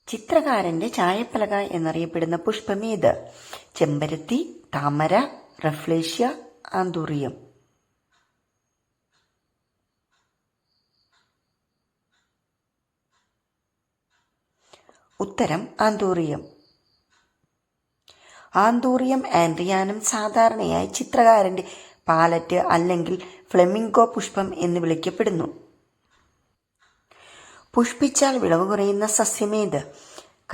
ചിത്രകാരന്റെ ചായപ്പലക എന്നറിയപ്പെടുന്ന പുഷ്പമേത്? ചെമ്പരത്തി, താമര, റഫ്ലേഷ്യ, ആന്തൂറിയം. ഉത്തരം ആന്തൂറിയം. ആന്തൂറിയം ആൻഡ്രിയാനം സാധാരണയായി ചിത്രകാരന്റെ പാലറ്റ് അല്ലെങ്കിൽ ഫ്ലെമിംഗോ പുഷ്പം എന്ന് വിളിക്കപ്പെടുന്നു. പുഷ്പിച്ചാൽ വിളവ് കുറയുന്ന സസ്യമേത്?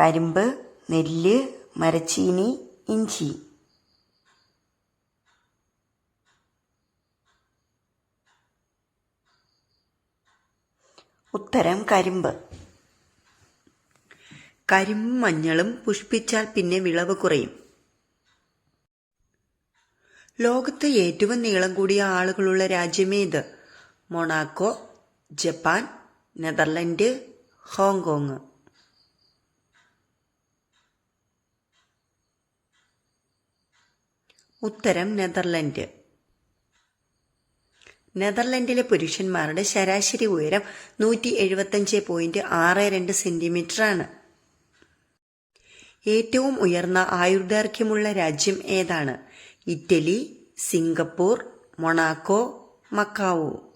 കരിമ്പ്, നെല്ല്, മരച്ചീനി, ഇഞ്ചി. ഉത്തരം കരിമ്പ്. കരിമ്പും മഞ്ഞളും പുഷ്പിച്ചാൽ പിന്നെ വിളവ് കുറയും. ലോകത്ത് ഏറ്റവും നീളം കൂടിയ ആളുകളുള്ള രാജ്യമേത്? Monaco, Japan, Netherland, Hong Kong. ഉത്തരം നെതർലൻഡ്. നെതർലൻഡിലെ പുരുഷന്മാരുടെ ശരാശരി ഉയരം 175.62 സെന്റിമീറ്റർ ആണ്. ഏറ്റവും ഉയർന്ന ആയുർദൈർഘ്യമുള്ള രാജ്യം ഏതാണ്? Italy, Singapore, Monaco, Macao.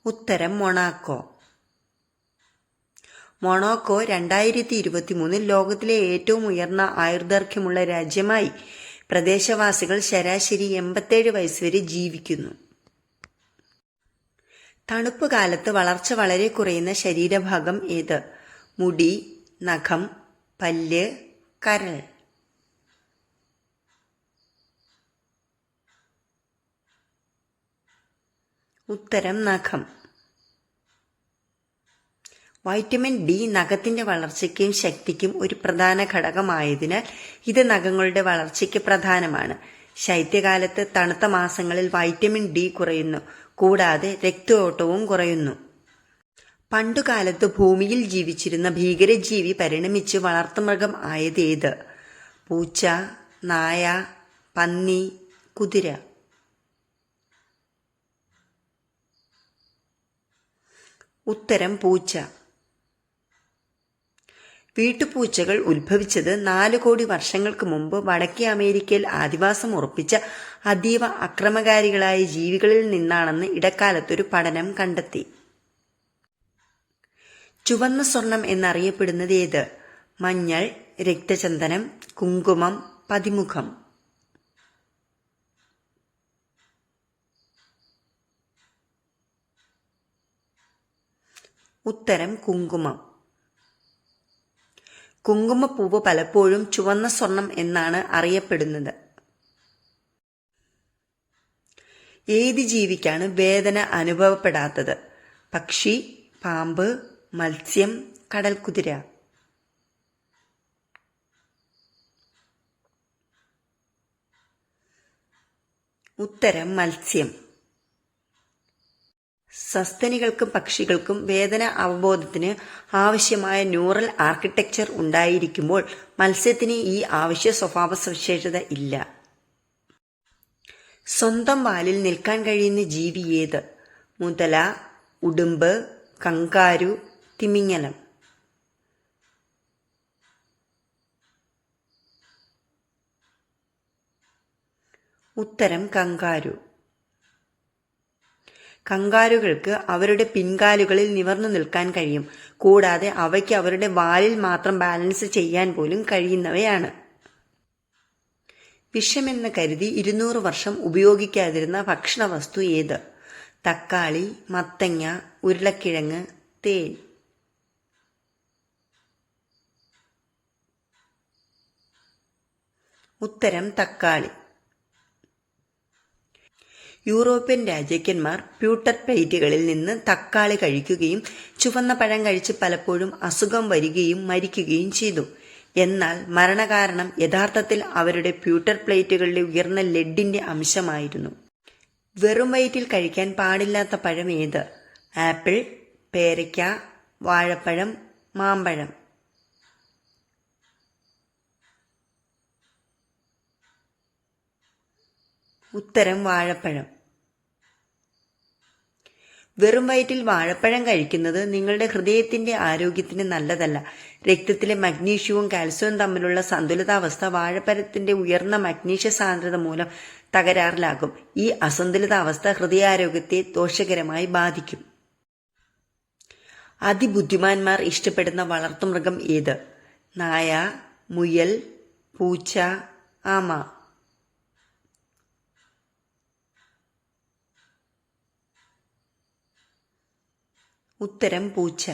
ഉത്തരം മൊണാക്കോ. മൊണാക്കോ 2023 ലോകത്തിലെ ഏറ്റവും ഉയർന്ന ആയുർദൈർഘ്യമുള്ള രാജ്യമായി. പ്രദേശവാസികൾ ശരാശരി 87 വയസ്സ് വരെ ജീവിക്കുന്നു. തണുപ്പ് കാലത്ത് വളർച്ച വളരെ കുറയുന്ന ശരീരഭാഗം ഏത്? മുടി, നഖം, പല്ല്, കരൾ. ഉത്തരം നഖം. വൈറ്റമിൻ ഡി നഖത്തിന്റെ വളർച്ചയ്ക്കും ശക്തിക്കും ഒരു പ്രധാന ഘടകമായതിനാൽ ഇത് നഖങ്ങളുടെ വളർച്ചയ്ക്ക് പ്രധാനമാണ്. ശൈത്യകാലത്ത് തണുത്ത മാസങ്ങളിൽ വൈറ്റമിൻ ഡി കുറയുന്നു. കൂടാതെ രക്തയോട്ടവും കുറയുന്നു. പണ്ടുകാലത്ത് ഭൂമിയിൽ ജീവിച്ചിരുന്ന ഭീകരജീവി പരിണമിച്ച് വളർത്തുമൃഗം ആയതേത്? പൂച്ച, നായ, പന്നി, കുതിര. ഉത്തരം പൂച്ച. വീട്ടുപൂച്ചകൾ ഉത്ഭവിച്ചത് 4 കോടി വർഷങ്ങൾക്ക് മുമ്പ് വടക്കേ അമേരിക്കയിൽ ആദിവാസം ഉറപ്പിച്ച അതീവ അക്രമകാരികളായ ജീവികളിൽ നിന്നാണെന്ന് ഇടക്കാലത്തൊരു പഠനം കണ്ടെത്തി. ചുവന്ന സ്വർണം എന്നറിയപ്പെടുന്നത് ഏത്? മഞ്ഞൾ, രക്തചന്ദനം, കുങ്കുമം, പതിമുഖം. ഉത്തരം കുങ്കുമം. കുങ്കുമപ്പൂവ് പലപ്പോഴും ചുവന്ന സ്വർണം എന്നാണ് അറിയപ്പെടുന്നത്. ഏത് ജീവിക്കാണ് വേദന അനുഭവപ്പെടാത്തത്? പക്ഷി, പാമ്പ്, മത്സ്യം, കടൽക്കുതിര. ഉത്തരം മത്സ്യം. സസ്തനികൾക്കും പക്ഷികൾക്കും വേദന അവബോധത്തിന് ആവശ്യമായ ന്യൂറൽ ആർക്കിടെക്ചർ ഉണ്ടായിരിക്കുമ്പോൾ മത്സ്യത്തിന് ഈ ആവശ്യ സ്വഭാവ സവിശേഷത ഇല്ല. സ്വന്തം വാലിൽ നിൽക്കാൻ കഴിയുന്ന ജീവി ഏത്? മുതല, ഉടുമ്പ്, കങ്കാരു, തിമിംഗലം. ഉത്തരം കങ്കാരു. കങ്കാരുകൾക്ക് അവരുടെ പിൻകാലുകളിൽ നിവർന്നു നിൽക്കാൻ കഴിയും. കൂടാതെ അവയ്ക്ക് അവരുടെ വാലിൽ മാത്രം ബാലൻസ് ചെയ്യാൻ പോലും കഴിയുന്നവയാണ്. വിഷമെന്ന് കരുതി 200 വർഷം ഉപയോഗിക്കാതിരുന്ന ഭക്ഷണവസ്തു ഏത്? തക്കാളി, മത്തങ്ങ, ഉരുളക്കിഴങ്ങ്, തേൻ. ഉത്തരം തക്കാളി. യൂറോപ്യൻ രാജാക്കന്മാർ പ്യൂട്ടർ പ്ലേറ്റുകളിൽ നിന്ന് തക്കാളി കഴിക്കുകയും ചുവന്ന പഴം കഴിച്ച് പലപ്പോഴും അസുഖം വരികയും മരിക്കുകയും ചെയ്തു. എന്നാൽ മരണകാരണം യഥാർത്ഥത്തിൽ അവരുടെ പ്യൂട്ടർ പ്ലേറ്റുകളിലെ ഉയർന്ന ലെഡിന്റെ അംശമായിരുന്നു. വെറും വയറ്റിൽ കഴിക്കാൻ പാടില്ലാത്ത പഴം ഏത്? ആപ്പിൾ, പേരയ്ക്ക, വാഴപ്പഴം, മാമ്പഴം. ഉത്തരം വാഴപ്പഴം. വെറും വയറ്റിൽ വാഴപ്പഴം കഴിക്കുന്നത് നിങ്ങളുടെ ഹൃദയത്തിന്റെ ആരോഗ്യത്തിന് നല്ലതല്ല. രക്തത്തിലെ മഗ്നീഷ്യവും കാൽസ്യവും തമ്മിലുള്ള സന്തുലിതാവസ്ഥ വാഴപ്പഴത്തിന്റെ ഉയർന്ന മഗ്നീഷ്യ സാന്ദ്രത മൂലം തകരാറിലാകും. ഈ അസന്തുലിതാവസ്ഥ ഹൃദയാരോഗ്യത്തെ ദോഷകരമായി ബാധിക്കും. അതിബുദ്ധിമാന്മാർ ഇഷ്ടപ്പെടുന്ന വളർത്തുമൃഗം ഏത്? നായ, മുയൽ, പൂച്ച, ആമ. ഉത്തരം പൂച്ച.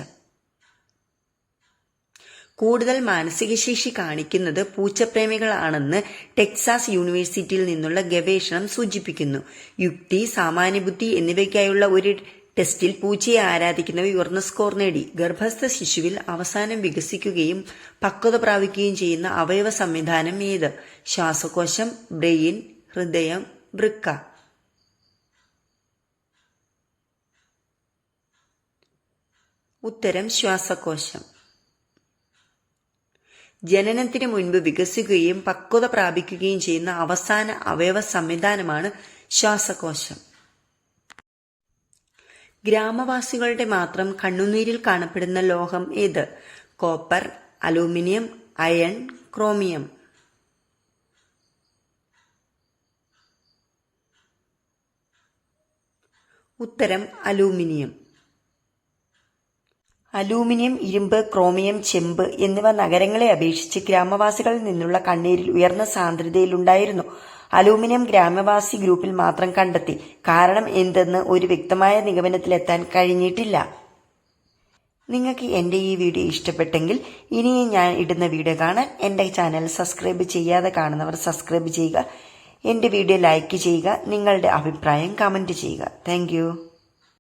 കൂടുതൽ മാനസികശേഷി കാണിക്കുന്നത് പൂച്ചപ്രേമികളാണെന്ന് ടെക്സാസ് യൂണിവേഴ്സിറ്റിയിൽ നിന്നുള്ള ഗവേഷണം സൂചിപ്പിക്കുന്നു. യുക്തി, സാമാന്യബുദ്ധി എന്നിവയ്ക്കായുള്ള ഒരു ടെസ്റ്റിൽ പൂച്ചയെ ആരാധിക്കുന്നവർ ഉയർന്ന സ്കോർ നേടി. ഗർഭസ്ഥ ശിശുവിൽ അവസാനം വികസിക്കുകയും പക്വത പ്രാപിക്കുകയും ചെയ്യുന്ന അവയവ സംവിധാനം ഏത്? ശ്വാസകോശം, ബ്രെയിൻ, ഹൃദയം, വൃക്ക. ഉത്തരം ശ്വാസകോശം. ജനനത്തിന് മുൻപ് വികസിക്കുകയും പക്വത പ്രാപിക്കുകയും ചെയ്യുന്ന അവസാന അവയവ സംവിധാനമാണ് ശ്വാസകോശം. ഗ്രാമവാസികളുടെ മാത്രം കണ്ണുനീരിൽ കാണപ്പെടുന്ന ലോഹം ഏത്? Copper, aluminium, iron, chromium. ഉത്തരം അലൂമിനിയം. അലൂമിനിയം, ഇരുമ്പ്, ക്രോമിയം, ചെമ്പ് എന്നിവ നഗരങ്ങളെ അപേക്ഷിച്ച് ഗ്രാമവാസികളിൽ നിന്നുള്ള കണ്ണീരിൽ ഉയർന്ന സാന്ദ്രതയിലുണ്ടായിരുന്നു. അലൂമിനിയം ഗ്രാമവാസി ഗ്രൂപ്പിൽ മാത്രം കണ്ടെത്തി. കാരണം എന്തെന്ന് ഒരു വ്യക്തമായ നിഗമനത്തിലെത്താൻ കഴിഞ്ഞിട്ടില്ല. നിങ്ങൾക്ക് എൻ്റെ ഈ വീഡിയോ ഇഷ്ടപ്പെട്ടെങ്കിൽ ഇനിയും ഞാൻ ഇടുന്ന വീഡിയോ കാണാൻ എൻ്റെ ചാനൽ സബ്സ്ക്രൈബ് ചെയ്യാതെ കാണുന്നവർ സബ്സ്ക്രൈബ് ചെയ്യുക. എൻ്റെ വീഡിയോ ലൈക്ക് ചെയ്യുക. നിങ്ങളുടെ അഭിപ്രായം കമൻറ്റ് ചെയ്യുക. താങ്ക്